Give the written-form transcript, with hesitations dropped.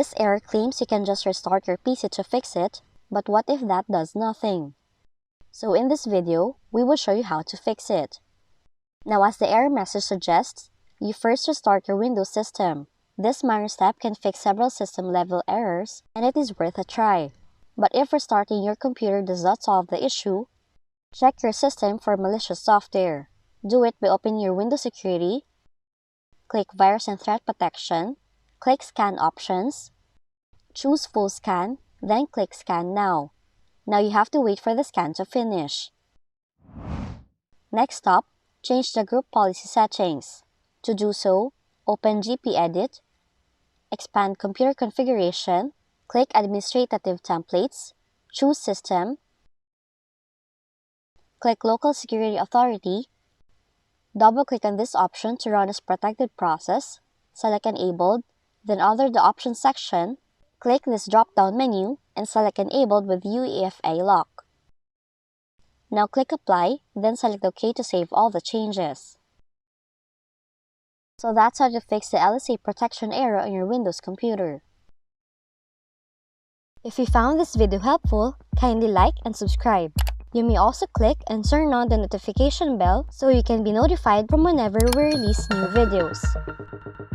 This error claims you can just restart your PC to fix it, but what if that does nothing? So in this video, we will show you how to fix it. Now, as the error message suggests, you first restart your Windows system. This minor step can fix several system-level errors, and it is worth a try. But if restarting your computer does not solve the issue, check your system for malicious software. Do it by opening your Windows Security, click Virus and Threat Protection, click Scan Options, choose Full Scan, then click Scan Now. Now you have to wait for the scan to finish. Next up, change the group policy settings. To do so, open GPEdit, expand Computer Configuration, click Administrative Templates, choose System, click Local Security Authority, double-click on this option to run as protected process, select Enabled, then under the Options section, click this drop-down menu and select Enabled with UEFI lock. Now click Apply, then select OK to save all the changes. So that's how to fix the LSA protection error on your Windows computer. If you found this video helpful, kindly like and subscribe. You may also click and turn on the notification bell so you can be notified from whenever we release new videos.